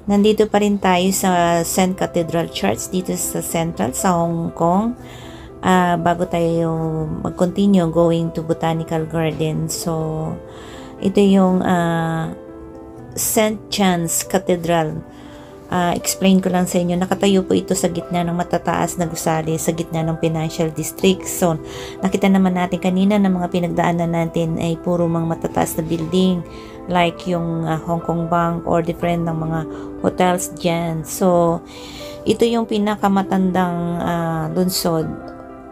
Nandito pa rin tayo sa St. Cathedral Church dito sa Central, sa Hong Kong. Bago tayo mag-continue going to Botanical Garden. So, ito yung St. John's Cathedral. Explain ko lang sa inyo, nakatayo po ito sa gitna ng matataas na gusali, sa gitna ng financial district. So, nakita naman natin kanina na mga pinagdaanan natin ay puro mga matataas na building, like yung Hong Kong Bank or different ng mga hotels dyan. So, ito yung pinakamatandang lungsod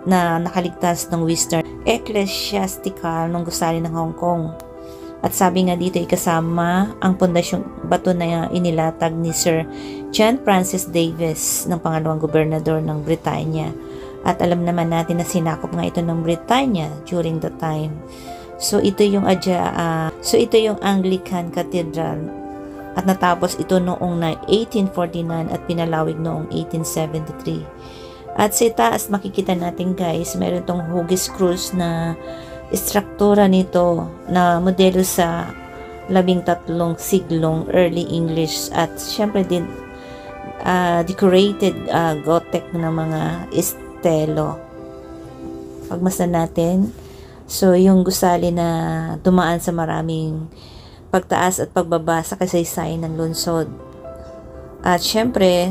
na nakaligtas ng Western Ecclesiastical ng gusali ng Hong Kong. At sabi nga dito ay kasama ang pondasyong bato na inilatag ni Sir John Francis Davis ng pangalawang gobernador ng Britanya. At alam naman natin na sinakop nga ito ng Britanya during the time. So ito yung Anglican Cathedral at natapos ito noong 1849 at pinalawig noong 1873. At sa itaas makikita natin guys, meron tong hugis krus na istruktura nito na modelo sa 13 siglong early English at syempre din decorated Gothic na mga estelo. Pagmasdan natin, so yung gusali na dumaan sa maraming pagtaas at pagbaba sa kasaysayan ng lungsod. At syempre,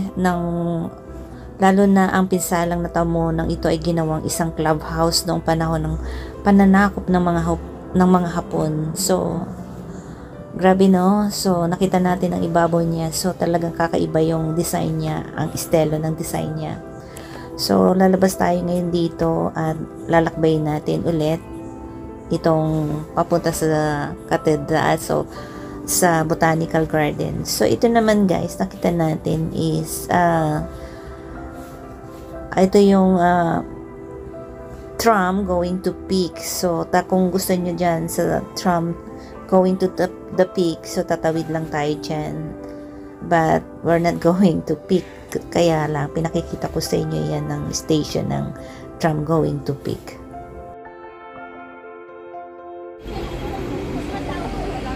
lalo na ang pinsalang natamo ng ito ay ginawang isang clubhouse noong panahon ng pananakop ng mga Hapon. So, grabe no? So, nakita natin ang ibabaw niya. So, talagang kakaiba yung design niya, ang estilo ng design niya. So, lalabas tayo ngayon dito at lalakbayin natin ulit itong papunta sa cathedral, so sa Botanical Garden. So, ito naman guys, nakita natin is ito yung tram going to peak. So, kung gusto nyo dyan sa tram going to the peak, so tatawid lang tayo dyan. But, we're not going to peak. Kaya lang, pinakikita ko sa inyo yan ng station ng tram going to peak.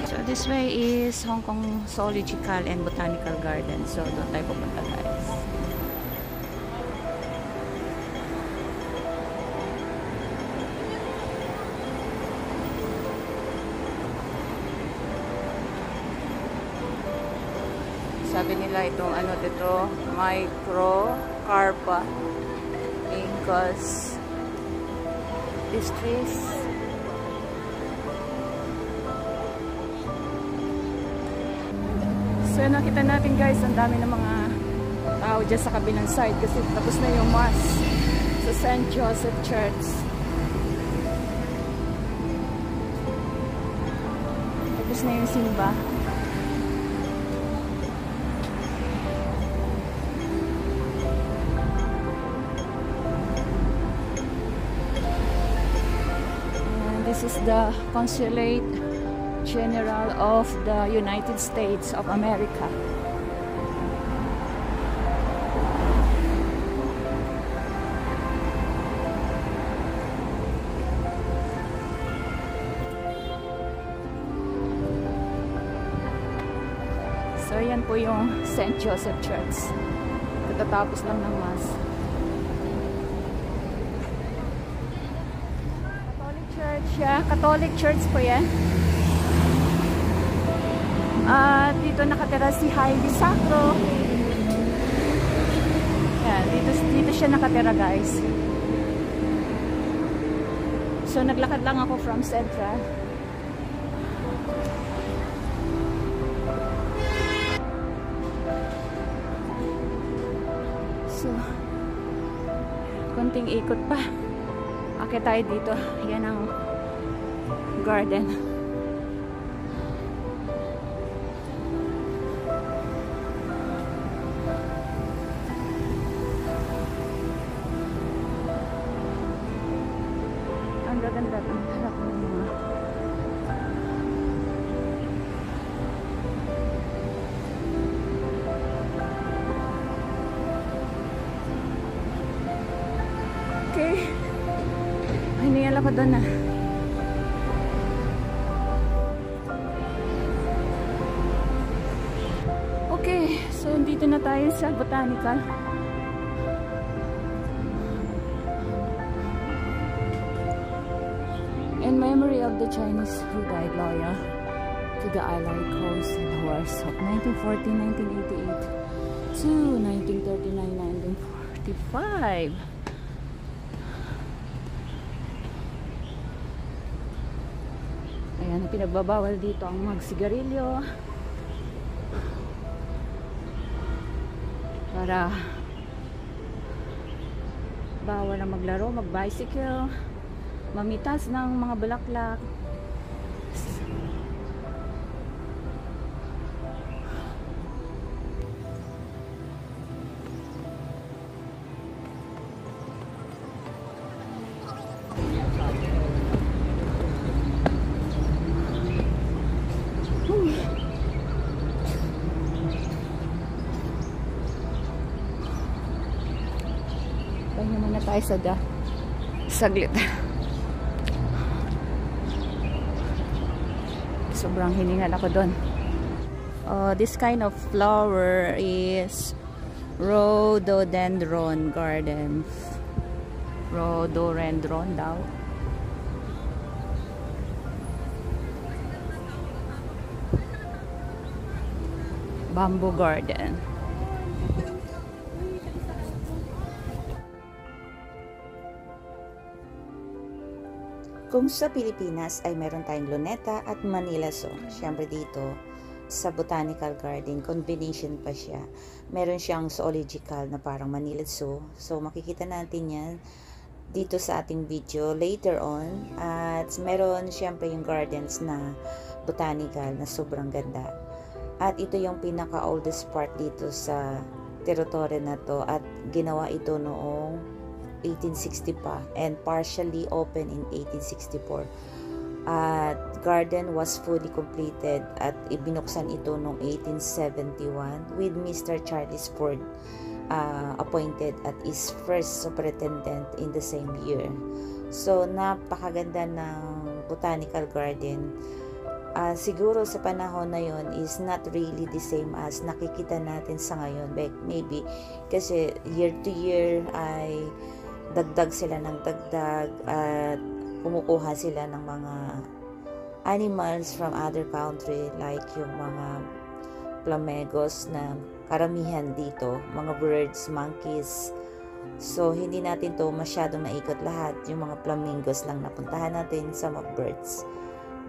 So, this way is Hong Kong Zoological and Botanical Garden. So, doon tayo pupunta guys. Sabi nila itong ano dito, Microcarpa Incas Distress. So nakita natin guys, ang dami ng mga tao dyan sa kabilang side kasi tapos na yung mass sa St. Joseph Church. Tapos na yung simba. This is the Consulate General of the United States of America. So yan po yung St. Joseph Church. Katatapos lang ng Mass. Catholic Church po yan. Dito nakatira si Haile Sacro. Yan, dito siya nakatira guys. So naglakad lang ako from Central. So konting ikot pa. Akit tayo dito. Yan ang garden. Sobrang gaganda. Harap ng mga okay. Hiningal ako doon na. Okay, so dito na tayo sa botanical. In memory of the Chinese who died loyal to the Allied cause in the wars of 1914-1988 to 1939-1945. Ayan, pinagbabawal dito ang magsigarilyo para bawal na maglaro, mag-bicycle, mamitas ng mga bulaklak. Pahinga muna tayo sa saglit. Sobrang hiningal ako doon. This kind of flower is rhododendron garden. Rhododendron daw. Bamboo garden. Kung sa Pilipinas ay meron tayong Luneta at Manila Zoo. Siyempre dito sa Botanical Garden, combination pa siya. Meron siyang zoological na parang Manila Zoo. So makikita natin yan dito sa ating video later on. At meron siyempre yung gardens na botanical na sobrang ganda. At ito yung pinaka-oldest part dito sa teritoryo na to. At ginawa ito noong 1860 pa and partially open in 1864. At garden was fully completed at ibinuksan ito noong 1871 with Mr. Charles Ford appointed at his first superintendent in the same year. So napakaganda ng botanical garden. Siguro sa panahon na yon is not really the same as nakikita natin sa ngayon. Maybe kasi year to year ay dagdag sila ng dagdag at kumukuha sila ng mga animals from other country like yung mga flamingos na karamihan dito, mga birds, monkeys. So hindi natin to masyadong naikot lahat, yung mga flamingos lang napuntahan natin, some of birds.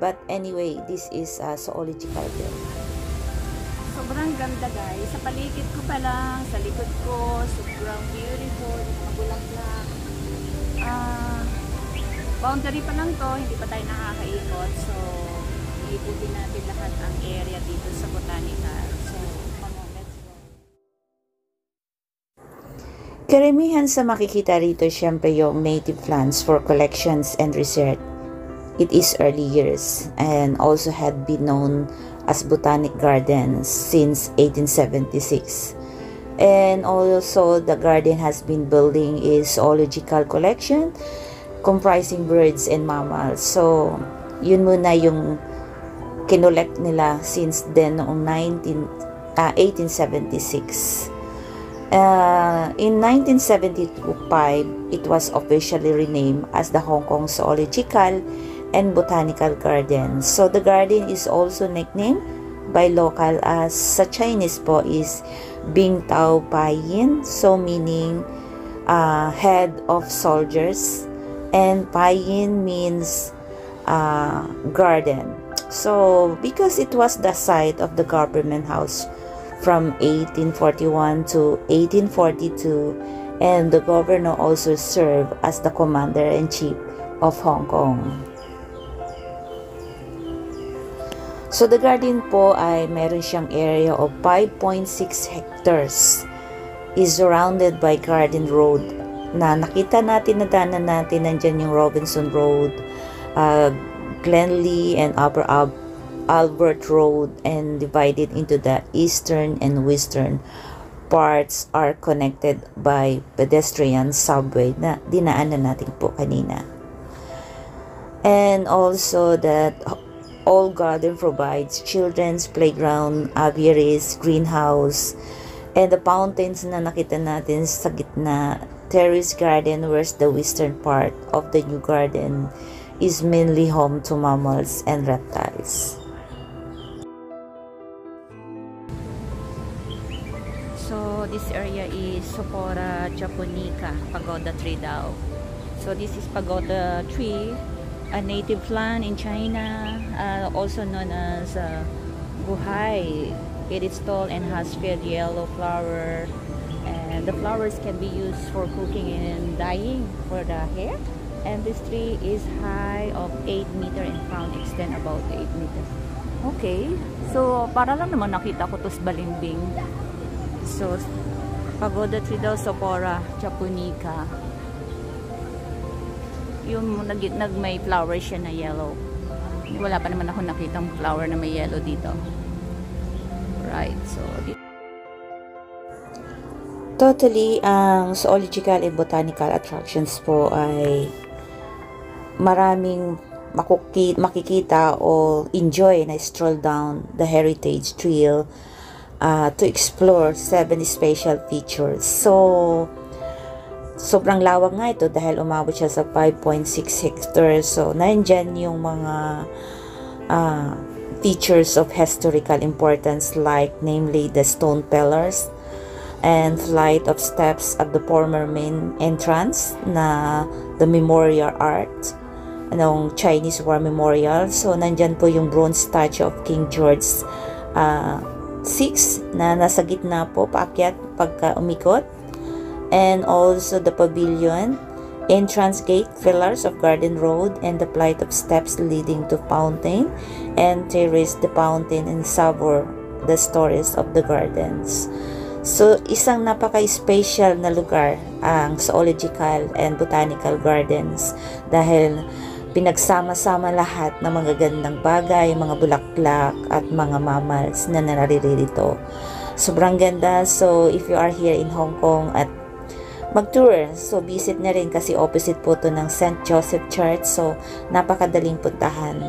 But anyway, this is zoological garden. Sobrang ganda guys. Sa paligid ko pa lang, sa likod ko, sobrang beautiful, mga bulaklak. Boundary pa lang to, hindi pa tayo nakakaikot. So, iikutin natin lahat ang area dito sa botanical. So, let's go. Karamihan sa makikita rito syempre yung native plants for collections and research. It is early years and also had been known as botanic gardens since 1876. And also the garden has been building a zoological collection comprising birds and mammals. So yun muna yung kinolect nila since then noong 1876. In 1975, it was officially renamed as the Hong Kong Zoological and Botanical Garden. So the garden is also nicknamed by local as sa Chinese po is Bing Tao Pai Yin, so meaning head of soldiers, and Pai Yin means garden. So because it was the site of the government house from 1841 to 1842, and the governor also served as the commander-in-chief of Hong Kong. So the garden po ay meron siyang area of 5.6 hectares, is surrounded by garden road na nakita natin, nadaanan natin, nandyan yung Robinson Road, Glenlee and Upper Albert Road, and divided into the eastern and western parts are connected by pedestrian subway na dinaanan natin po kanina. And also that all garden provides children's playground, aviaries, greenhouse, and the fountains na nakita natin sa gitna. Terrace garden, where's the western part of the new garden is mainly home to mammals and reptiles. So this area is Sophora japonica, pagoda tree daw. So this is pagoda tree, a native plant in China, also known as buhay. It is tall and has red yellow flower, and the flowers can be used for cooking and dyeing for the hair. And this tree is high of 8 meter and found extend about 8 meter. Okay, so para lang naman nakita ko to sa balimbing. So pagoda tree daw, Sophora japonica. Yung may flower siya na yellow. Wala pa naman ako nakitang flower na may yellow dito. Right, so Totally, ang zoological and botanical attractions po ay maraming makikita o enjoy na stroll down the heritage trail to explore 7 special features. So, sobrang lawak nga ito dahil umabot siya sa 5.6 hectares. So, nandyan yung mga features of historical importance, like namely the stone pillars and flight of steps at the former main entrance na the memorial art, anong Chinese War Memorial. So, nandyan po yung bronze statue of King George VI na nasa gitna po, paakyat pagka umikot. And also the pavilion, entrance gate, pillars of Garden Road, and the flight of steps leading to fountain, and terrace the fountain and savor the stories of the gardens. So, isang napaka-special na lugar ang zoological and botanical gardens dahil pinagsama-sama lahat ng mga gandang bagay, mga bulaklak at mga mammals na naririto. Sobrang ganda. So, if you are here in Hong Kong at mag-tour, so visit na rin kasi opposite po to ng St. Joseph Church. So, napakadaling puntahan.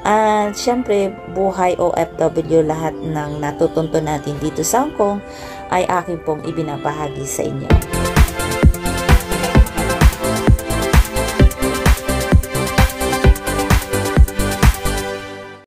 At syempre, buhay OFW, lahat ng natutunto natin dito sa Hong Kong ay akin pong ibinabahagi sa inyo.